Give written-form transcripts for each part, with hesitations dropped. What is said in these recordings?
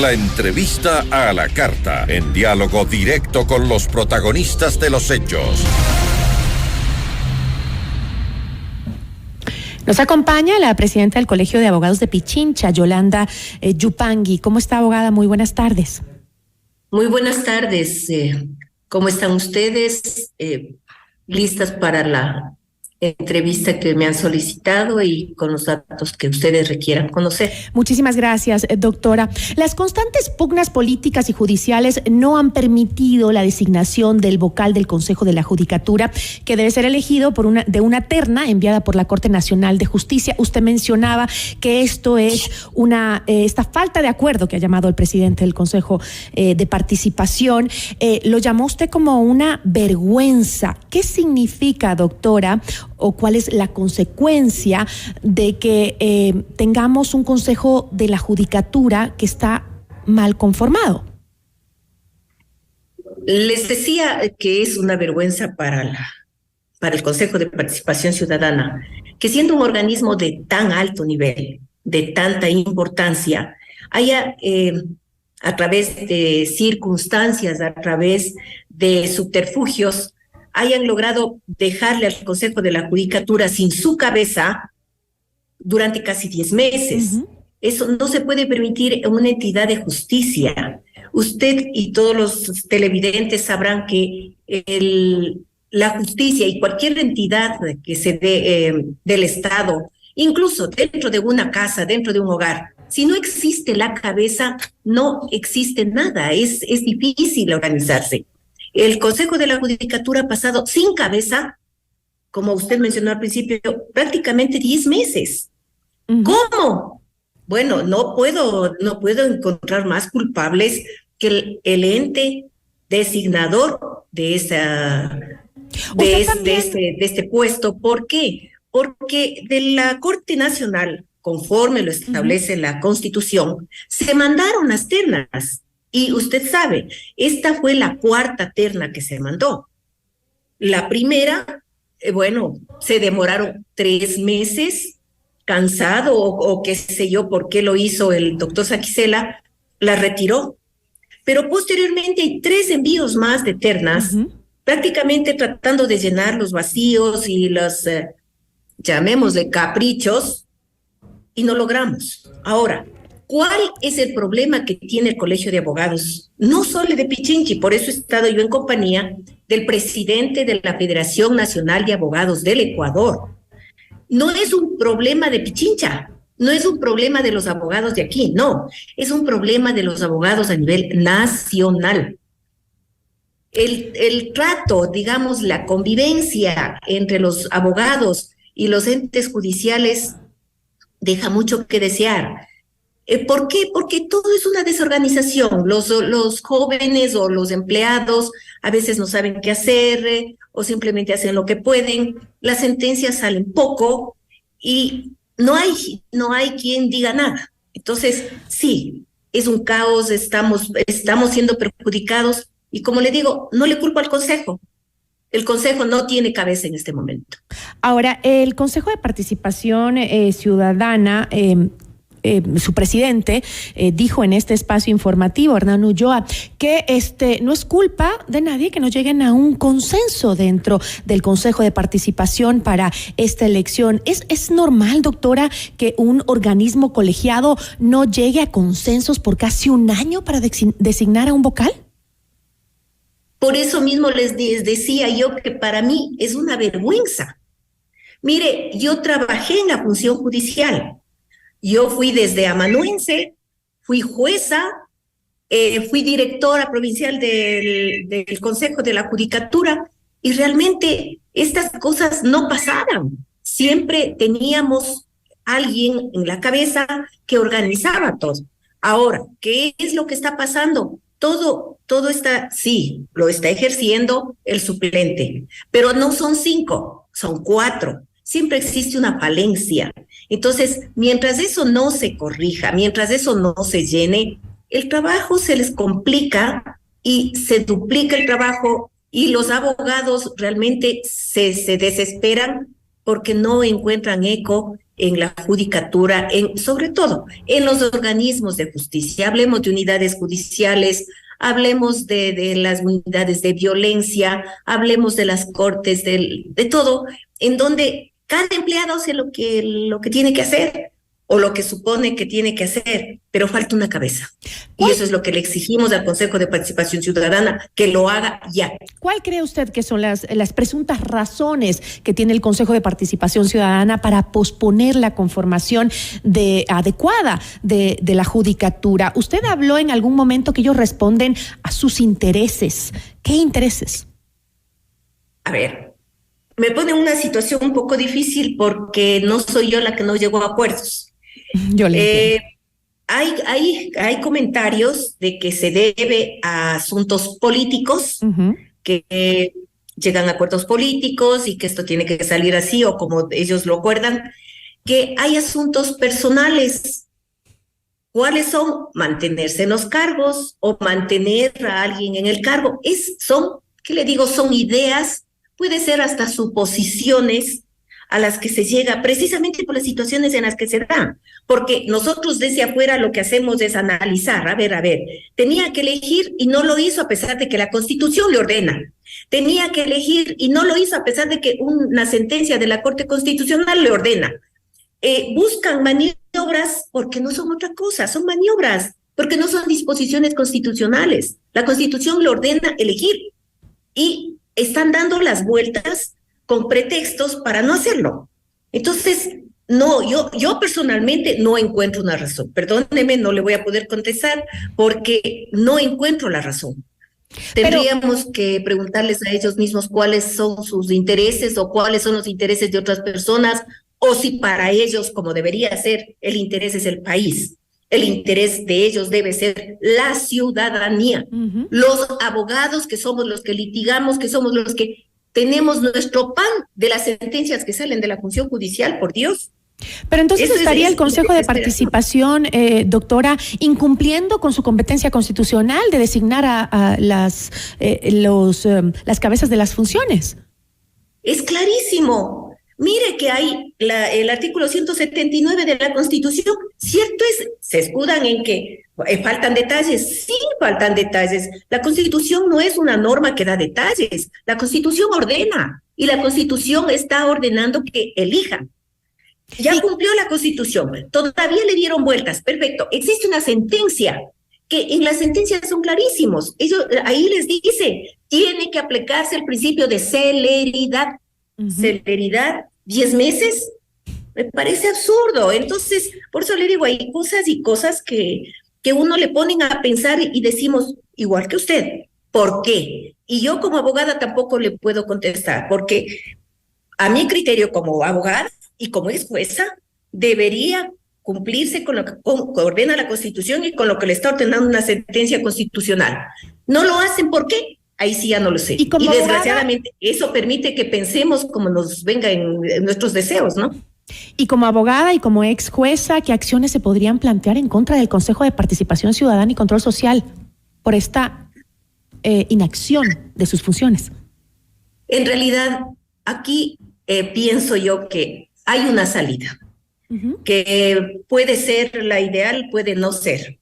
La entrevista a la carta, en diálogo directo con los protagonistas de los hechos. Nos acompaña la presidenta del Colegio de Abogados de Pichincha, Yolanda Yupanqui. ¿Cómo está, abogada? Muy buenas tardes. Muy buenas tardes. ¿Cómo están ustedes? Listas para la entrevista que me han solicitado y con los datos que ustedes requieran conocer. Muchísimas gracias, doctora. Las constantes pugnas políticas y judiciales no han permitido la designación del vocal del Consejo de la Judicatura, que debe ser elegido de una terna enviada por la Corte Nacional de Justicia. Usted mencionaba que esto es esta falta de acuerdo que ha llamado el presidente del Consejo de Participación. Lo llamó usted como una vergüenza. ¿Qué significa, doctora, o cuál es la consecuencia de que tengamos un Consejo de la Judicatura que está mal conformado? Les decía que es una vergüenza para el Consejo de Participación Ciudadana, que siendo un organismo de tan alto nivel, de tanta importancia, haya a través de circunstancias, a través de subterfugios, hayan logrado dejarle al Consejo de la Judicatura sin su cabeza durante casi 10 meses. Uh-huh. Eso no se puede permitir en una entidad de justicia. Usted y todos los televidentes sabrán que la justicia y cualquier entidad que se dé del Estado, incluso dentro de una casa, dentro de un hogar, si no existe la cabeza, no existe nada. Es difícil organizarse. El Consejo de la Judicatura ha pasado sin cabeza, como usted mencionó al principio, prácticamente 10 meses. Uh-huh. ¿Cómo? Bueno, no puedo encontrar más culpables que el ente designador de este puesto. ¿Por qué? Porque de la Corte Nacional, conforme lo establece la Constitución, se mandaron las ternas. Y usted sabe, esta fue la cuarta terna que se mandó. La primera, se demoraron 3 meses, cansado o qué sé yo por qué lo hizo el doctor Saquicela, la retiró. Pero posteriormente hay 3 envíos más de ternas, uh-huh, prácticamente tratando de llenar los vacíos y los, llamémosle caprichos, y no logramos. Ahora, ¿cuál es el problema que tiene el Colegio de Abogados? No solo de Pichincha, por eso he estado yo en compañía del presidente de la Federación Nacional de Abogados del Ecuador. No es un problema de Pichincha, no es un problema de los abogados de aquí, no, es un problema de los abogados a nivel nacional. El trato, digamos, la convivencia entre los abogados y los entes judiciales deja mucho que desear. ¿Por qué? Porque todo es una desorganización. Los jóvenes o los empleados a veces no saben qué hacer o simplemente hacen lo que pueden. Las sentencias salen poco y no hay quien diga nada. Entonces, sí, es un caos, estamos siendo perjudicados y como le digo, no le culpo al Consejo. El Consejo no tiene cabeza en este momento. Ahora, el Consejo de Participación Ciudadana, su presidente dijo en este espacio informativo, Hernán Ulloa, que no es culpa de nadie que no lleguen a un consenso dentro del Consejo de Participación para esta elección. ¿Es normal, doctora, que un organismo colegiado no llegue a consensos por casi un año para designar a un vocal? Por eso mismo les decía yo que para mí es una vergüenza. Mire, yo trabajé en la función judicial. Yo fui desde amanuense, fui jueza, fui directora provincial del Consejo de la Judicatura y realmente estas cosas no pasaban. Siempre teníamos alguien en la cabeza que organizaba todo. Ahora, ¿qué es lo que está pasando? Todo está, sí, lo está ejerciendo el suplente, pero no son 5, son 4. Siempre existe una falencia. Entonces, mientras eso no se corrija, mientras eso no se llene, el trabajo se les complica y se duplica el trabajo y los abogados realmente se desesperan porque no encuentran eco en la judicatura, sobre todo en los organismos de justicia. Hablemos de unidades judiciales, hablemos de las unidades de violencia, hablemos de las cortes, de todo, en donde cada empleado hace lo que tiene que hacer o lo que supone que tiene que hacer, pero falta una cabeza. Y eso es lo que le exigimos al Consejo de Participación Ciudadana, que lo haga ya. ¿Cuál cree usted que son las presuntas razones que tiene el Consejo de Participación Ciudadana para posponer la conformación adecuada de la judicatura? Usted habló en algún momento que ellos responden a sus intereses. ¿Qué intereses? A ver, me pone en una situación un poco difícil porque no soy yo la que no llegó a acuerdos. Yo le hay comentarios de que se debe a asuntos políticos, que llegan a acuerdos políticos y que esto tiene que salir así o como ellos lo acuerdan, que hay asuntos personales. ¿Cuáles son? Mantenerse en los cargos o mantener a alguien en el cargo. ¿Qué le digo? Son ideas, puede ser hasta suposiciones a las que se llega precisamente por las situaciones en las que se dan, porque nosotros desde afuera lo que hacemos es analizar, a ver, tenía que elegir y no lo hizo a pesar de que la Constitución le ordena, tenía que elegir y no lo hizo a pesar de que una sentencia de la Corte Constitucional le ordena. Buscan maniobras porque no son otra cosa, son maniobras, porque no son disposiciones constitucionales. La Constitución le ordena elegir y están dando las vueltas con pretextos para no hacerlo. Entonces, no, yo personalmente no encuentro una razón. Perdóneme, no le voy a poder contestar porque no encuentro la razón. Tendríamos que preguntarles a ellos mismos cuáles son sus intereses o cuáles son los intereses de otras personas, o si para ellos, como debería ser, el interés es el país. El interés de ellos debe ser la ciudadanía. Los abogados, que somos los que litigamos, que somos los que tenemos nuestro pan de las sentencias que salen de la función judicial, por Dios. Pero entonces estaría el Consejo de Participación, doctora, incumpliendo con su competencia constitucional de designar a las cabezas de las funciones. Es clarísimo. Mire que hay el artículo 179 de la Constitución, cierto es, se escudan en que faltan detalles, sí faltan detalles. La Constitución no es una norma que da detalles, la Constitución ordena y la Constitución está ordenando que elijan. Ya cumplió la Constitución, todavía le dieron vueltas, perfecto. Existe una sentencia, que en las sentencias son clarísimos. Ahí les dice, tiene que aplicarse el principio de celeridad. Celeridad, 10 meses, me parece absurdo. Entonces, por eso le digo, hay cosas y cosas que uno le ponen a pensar y decimos, igual que usted, ¿por qué? Y yo como abogada tampoco le puedo contestar, porque a mi criterio como abogada y como ex jueza, debería cumplirse con lo que ordena la Constitución y con lo que le está ordenando una sentencia constitucional. No lo hacen, ¿por qué? Ahí sí ya no lo sé. Y desgraciadamente eso permite que pensemos como nos venga en nuestros deseos, ¿no? Y como abogada y como ex jueza, ¿qué acciones se podrían plantear en contra del Consejo de Participación Ciudadana y Control Social por esta inacción de sus funciones? En realidad, aquí pienso yo que hay una salida, que puede ser la ideal, puede no ser.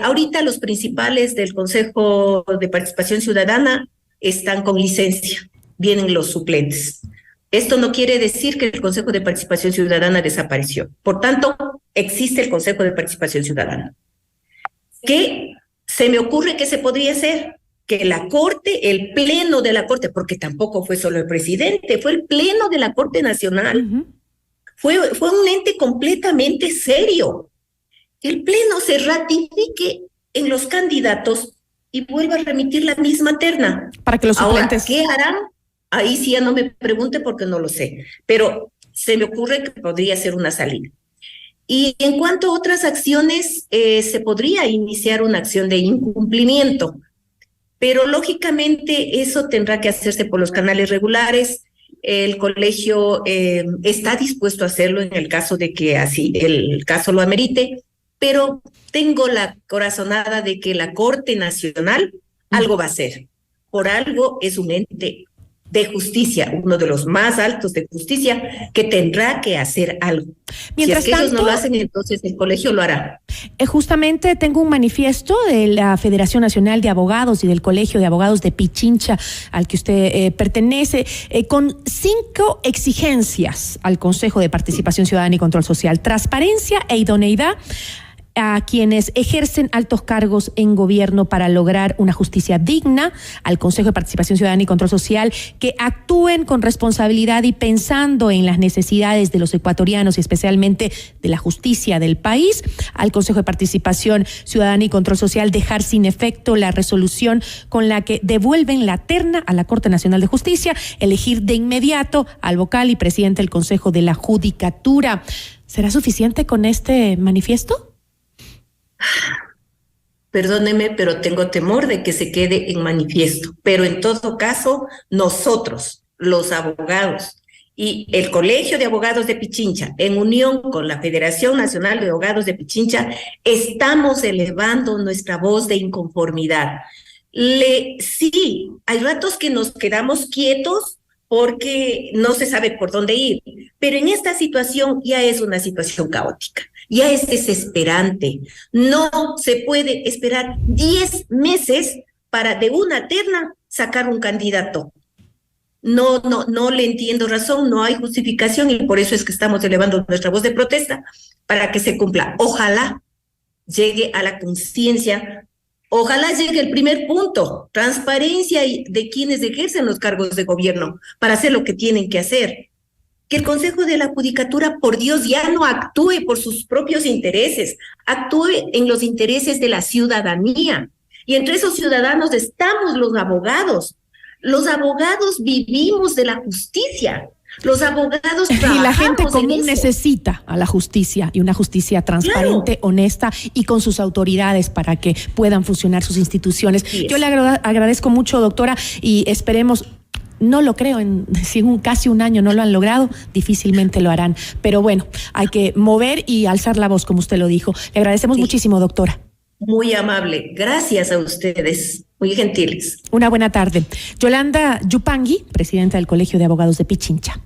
Ahorita los principales del Consejo de Participación Ciudadana están con licencia, vienen los suplentes. Esto no quiere decir que el Consejo de Participación Ciudadana desapareció. Por tanto, existe el Consejo de Participación Ciudadana. ¿Qué se me ocurre que se podría hacer? Que la Corte, el Pleno de la Corte, porque tampoco fue solo el presidente, fue el Pleno de la Corte Nacional, fue un ente completamente serio. El Pleno se ratifique en los candidatos y vuelva a remitir la misma terna. Para que los suplentes... Ahora, ¿qué harán? Ahí sí ya no me pregunte porque no lo sé, pero se me ocurre que podría ser una salida. Y en cuanto a otras acciones, se podría iniciar una acción de incumplimiento, pero lógicamente eso tendrá que hacerse por los canales regulares. El colegio está dispuesto a hacerlo en el caso de que así el caso lo amerite, pero tengo la corazonada de que la Corte Nacional algo va a hacer. Por algo es un ente de Justicia, uno de los más altos de justicia, que tendrá que hacer algo. Mientras si es que tanto, ellos no lo hacen, entonces el colegio lo hará. Justamente tengo un manifiesto de la Federación Nacional de Abogados y del Colegio de Abogados de Pichincha, al que usted pertenece, con 5 exigencias al Consejo de Participación Ciudadana y Control Social: transparencia e idoneidad a quienes ejercen altos cargos en gobierno para lograr una justicia digna, al Consejo de Participación Ciudadana y Control Social que actúen con responsabilidad y pensando en las necesidades de los ecuatorianos y especialmente de la justicia del país, al Consejo de Participación Ciudadana y Control Social dejar sin efecto la resolución con la que devuelven la terna a la Corte Nacional de Justicia, elegir de inmediato al vocal y presidente del Consejo de la Judicatura. ¿Será suficiente con este manifiesto? Perdóneme, pero tengo temor de que se quede en manifiesto. Pero en todo caso, nosotros, los abogados y el Colegio de Abogados de Pichincha, en unión con la Federación Nacional de Abogados de Pichincha, estamos elevando nuestra voz de inconformidad. Sí, hay ratos que nos quedamos quietos porque no se sabe por dónde ir, pero en esta situación ya es una situación caótica, ya es desesperante. No se puede esperar 10 meses para de una terna sacar un candidato. No le entiendo razón, no hay justificación y por eso es que estamos elevando nuestra voz de protesta para que se cumpla. Ojalá llegue a la conciencia. Ojalá llegue el primer punto, transparencia de quienes ejercen los cargos de gobierno para hacer lo que tienen que hacer. Que el Consejo de la Judicatura, por Dios, ya no actúe por sus propios intereses, actúe en los intereses de la ciudadanía. Y entre esos ciudadanos estamos los abogados. Los abogados vivimos de la justicia. Los abogados trabajamos. Y la gente común necesita a la justicia y una justicia transparente, claro, honesta y con sus autoridades para que puedan funcionar sus instituciones. Yo le agradezco mucho, doctora, y esperemos. No lo creo, si en casi un año no lo han logrado, difícilmente lo harán. Pero bueno, hay que mover y alzar la voz, como usted lo dijo. Le agradecemos muchísimo, doctora. Muy amable. Gracias a ustedes. Muy gentiles. Una buena tarde. Yolanda Yupanqui, presidenta del Colegio de Abogados de Pichincha.